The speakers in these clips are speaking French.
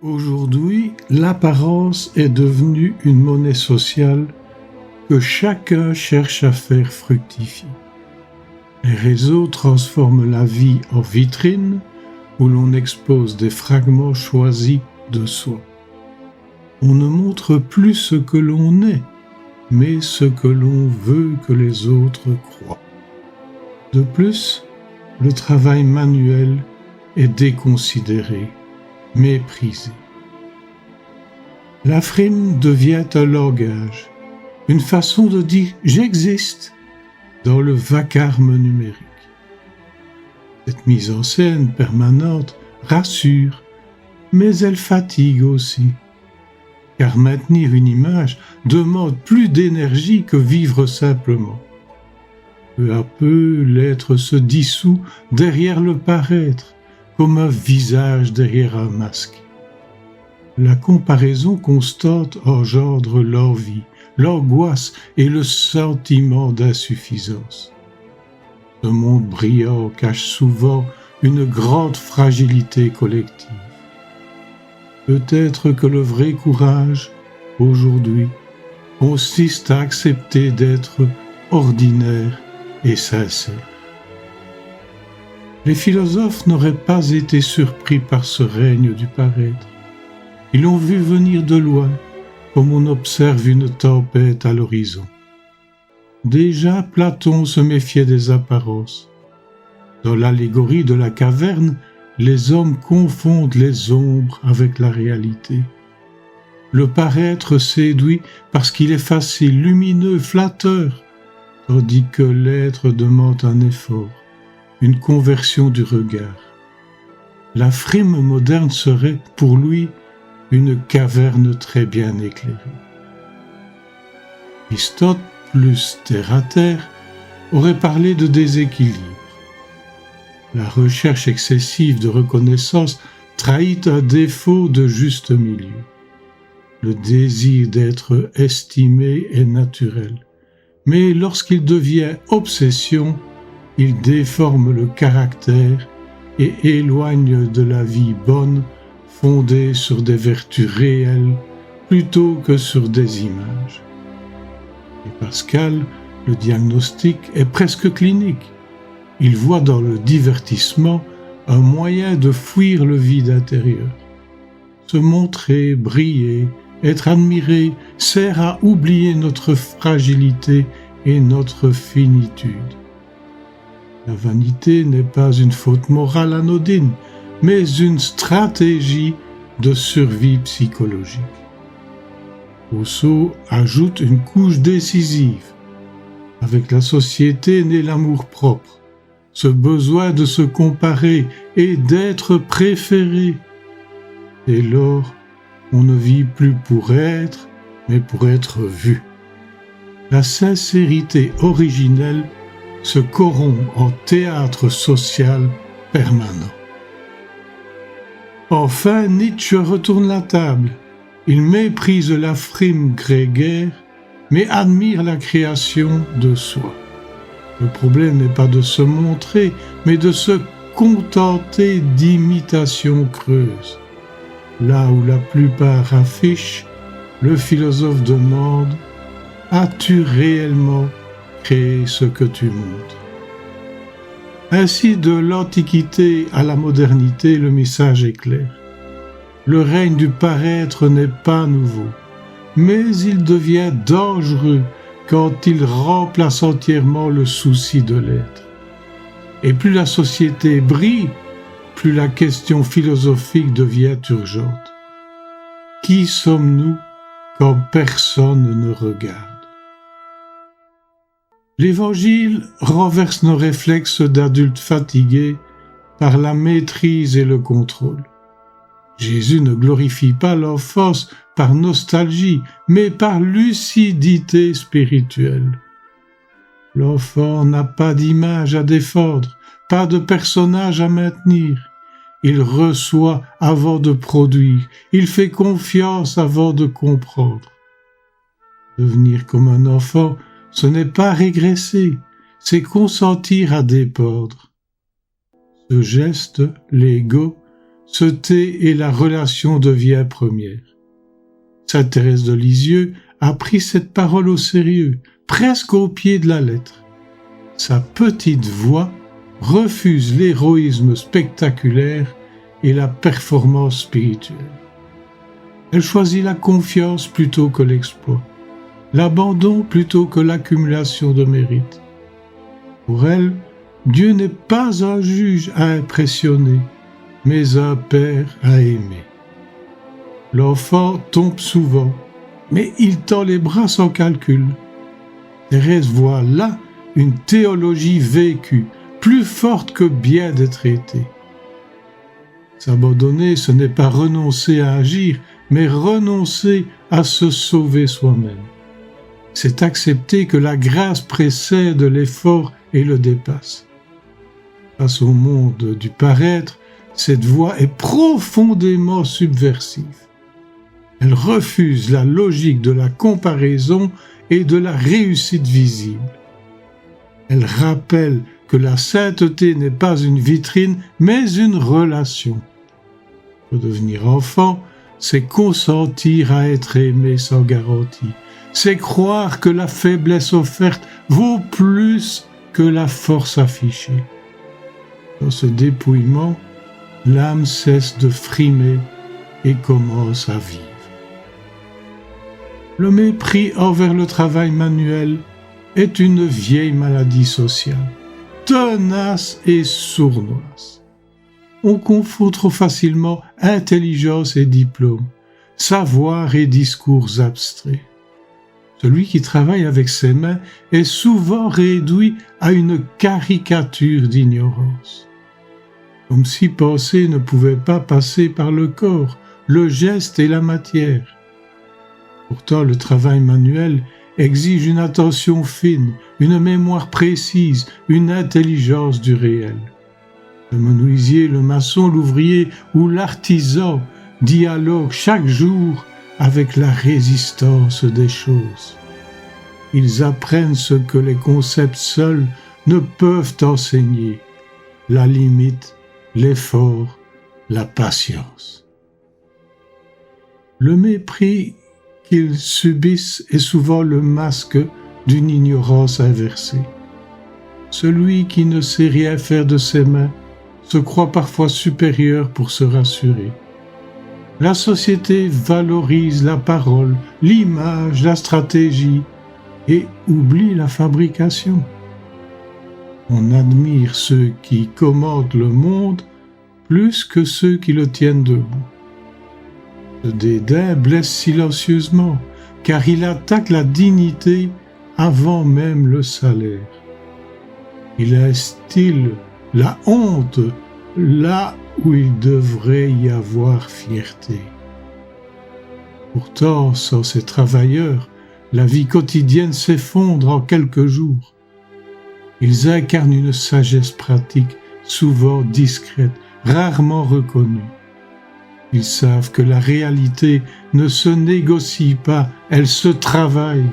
Aujourd'hui, l'apparence est devenue une monnaie sociale que chacun cherche à faire fructifier. Les réseaux transforment la vie en vitrine où l'on expose des fragments choisis de soi. On ne montre plus ce que l'on est, mais ce que l'on veut que les autres croient. De plus, le travail manuel est déconsidéré, méprisé. La frime devient un langage, une façon de dire « j'existe » dans le vacarme numérique. Cette mise en scène permanente rassure, mais elle fatigue aussi, car maintenir une image demande plus d'énergie que vivre simplement. Peu à peu, l'être se dissout derrière le paraître, comme un visage derrière un masque. La comparaison constante engendre l'envie, l'angoisse et le sentiment d'insuffisance. Ce monde brillant cache souvent une grande fragilité collective. Peut-être que le vrai courage, aujourd'hui, consiste à accepter d'être ordinaire et sincère. Les philosophes n'auraient pas été surpris par ce règne du paraître. Ils l'ont vu venir de loin, comme on observe une tempête à l'horizon. Déjà Platon se méfiait des apparences. Dans l'allégorie de la caverne, les hommes confondent les ombres avec la réalité. Le paraître séduit parce qu'il est facile, lumineux, flatteur, tandis que l'être demande un effort, une conversion du regard. La frime moderne serait, pour lui, une caverne très bien éclairée. Aristote, plus terre-à-terre, aurait parlé de déséquilibre. La recherche excessive de reconnaissance trahit un défaut de juste milieu. Le désir d'être estimé est naturel, mais lorsqu'il devient obsession, il déforme le caractère et éloigne de la vie bonne fondée sur des vertus réelles plutôt que sur des images. Et Pascal, le diagnostic est presque clinique. Il voit dans le divertissement un moyen de fuir le vide intérieur. Se montrer, briller, être admiré sert à oublier notre fragilité et notre finitude. La vanité n'est pas une faute morale anodine, mais une stratégie de survie psychologique. Rousseau ajoute une couche décisive. Avec la société naît l'amour-propre, ce besoin de se comparer et d'être préféré. Dès lors, on ne vit plus pour être, mais pour être vu. La sincérité originelle se corrompt en théâtre social permanent. Enfin, Nietzsche retourne la table. Il méprise la frime grégaire, mais admire la création de soi. Le problème n'est pas de se montrer, mais de se contenter d'imitations creuses. Là où la plupart affichent, le philosophe demande « As-tu réellement créé ce que tu montres ?» Ainsi, de l'Antiquité à la modernité, le message est clair. Le règne du paraître n'est pas nouveau, mais il devient dangereux quand il remplace entièrement le souci de l'être. Et plus la société brille, plus la question philosophique devient urgente. Qui sommes-nous quand personne ne regarde ? L'Évangile renverse nos réflexes d'adultes fatigués par la maîtrise et le contrôle. Jésus ne glorifie pas l'enfance par nostalgie, mais par lucidité spirituelle. L'enfant n'a pas d'image à défendre, pas de personnage à maintenir. Il reçoit avant de produire, il fait confiance avant de comprendre. Devenir comme un enfant, ce n'est pas régresser, c'est consentir à dépendre. Ce geste, l'ego, se tait et la relation devient première. Sainte Thérèse de Lisieux a pris cette parole au sérieux, presque au pied de la lettre. Sa petite voix refuse l'héroïsme spectaculaire et la performance spirituelle. Elle choisit la confiance plutôt que l'exploit, l'abandon plutôt que l'accumulation de mérites. Pour elle, Dieu n'est pas un juge à impressionner, mais un père à aimer. L'enfant tombe souvent, mais il tend les bras sans calcul. Thérèse voit là une théologie vécue, plus forte que bien des traités. S'abandonner, ce n'est pas renoncer à agir, mais renoncer à se sauver soi-même. C'est accepter que la grâce précède l'effort et le dépasse. Face au monde du paraître, cette voie est profondément subversive. Elle refuse la logique de la comparaison et de la réussite visible. Elle rappelle que la sainteté n'est pas une vitrine, mais une relation. Redevenir enfant, c'est consentir à être aimé sans garantie. C'est croire que la faiblesse offerte vaut plus que la force affichée. Dans ce dépouillement, l'âme cesse de frimer et commence à vivre. Le mépris envers le travail manuel est une vieille maladie sociale, tenace et sournoise. On confond trop facilement intelligence et diplôme, savoir et discours abstraits. Celui qui travaille avec ses mains est souvent réduit à une caricature d'ignorance. Comme si penser ne pouvait pas passer par le corps, le geste et la matière. Pourtant, le travail manuel exige une attention fine, une mémoire précise, une intelligence du réel. Le menuisier, le maçon, l'ouvrier ou l'artisan dialoguent chaque jour avec la résistance des choses. Ils apprennent ce que les concepts seuls ne peuvent enseigner, la limite, l'effort, la patience. Le mépris qu'ils subissent est souvent le masque d'une ignorance inversée. Celui qui ne sait rien faire de ses mains se croit parfois supérieur pour se rassurer. La société valorise la parole, l'image, la stratégie et oublie la fabrication. On admire ceux qui commandent le monde plus que ceux qui le tiennent debout. Le dédain blesse silencieusement, car il attaque la dignité avant même le salaire. Il instille la honte là où il devrait y avoir fierté. Pourtant, sans ces travailleurs, la vie quotidienne s'effondre en quelques jours. Ils incarnent une sagesse pratique, souvent discrète, rarement reconnue. Ils savent que la réalité ne se négocie pas, elle se travaille.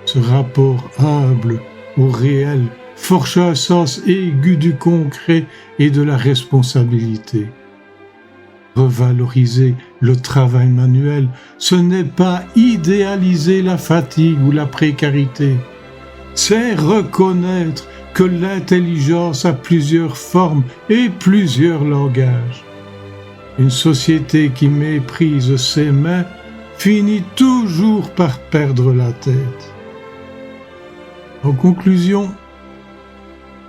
Ce rapport humble au réel forge un sens aigu du concret et de la responsabilité. Revaloriser le travail manuel, ce n'est pas idéaliser la fatigue ou la précarité, c'est reconnaître que l'intelligence a plusieurs formes et plusieurs langages. Une société qui méprise ses mains finit toujours par perdre la tête. En conclusion,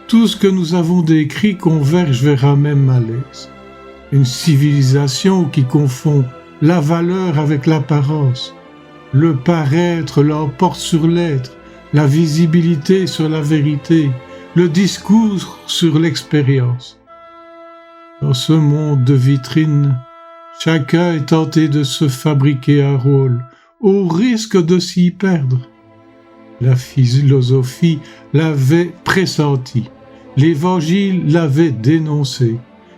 tout ce que nous avons décrit converge vers un même malaise. Une civilisation qui confond la valeur avec l'apparence. Le paraître l'emporte sur l'être, la visibilité sur la vérité, le discours sur l'expérience. Dans ce monde de vitrines, chacun est tenté de se fabriquer un rôle, au risque de s'y perdre. La philosophie l'avait pressenti, l'Évangile l'avait dénoncé,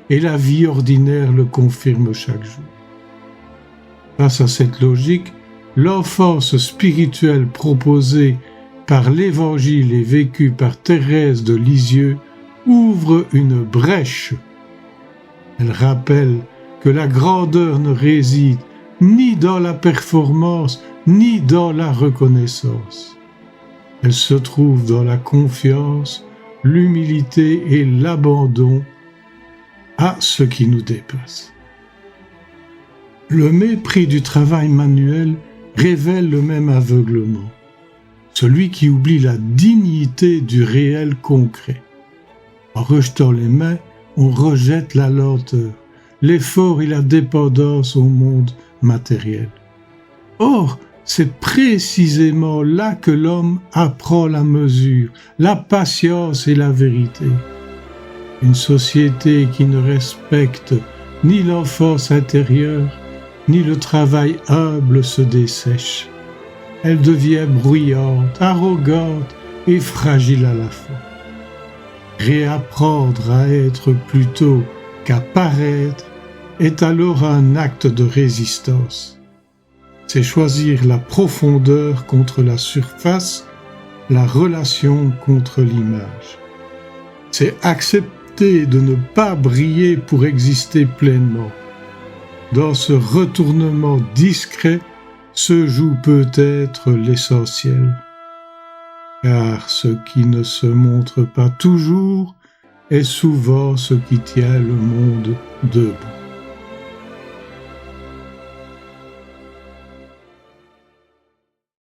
et la vie ordinaire le confirme chaque jour. Face à cette logique, l'enfance spirituelle proposée par l'Évangile et vécue par Thérèse de Lisieux ouvre une brèche. Elle rappelle que la grandeur ne réside ni dans la performance, ni dans la reconnaissance. Elle se trouve dans la confiance, l'humilité et l'abandon à ce qui nous dépasse. Le mépris du travail manuel révèle le même aveuglement, celui qui oublie la dignité du réel concret. En rejetant les mains, on rejette la lenteur, l'effort et la dépendance au monde matériel. Or, c'est précisément là que l'homme apprend la mesure, la patience et la vérité. Une société qui ne respecte ni l'enfance intérieure, ni le travail humble se dessèche. Elle devient bruyante, arrogante et fragile à la fois. Réapprendre à être plutôt qu'à paraître est alors un acte de résistance. C'est choisir la profondeur contre la surface, la relation contre l'image. C'est accepter de ne pas briller pour exister pleinement. Dans ce retournement discret se joue peut-être l'essentiel. Car ce qui ne se montre pas toujours est souvent ce qui tient le monde debout.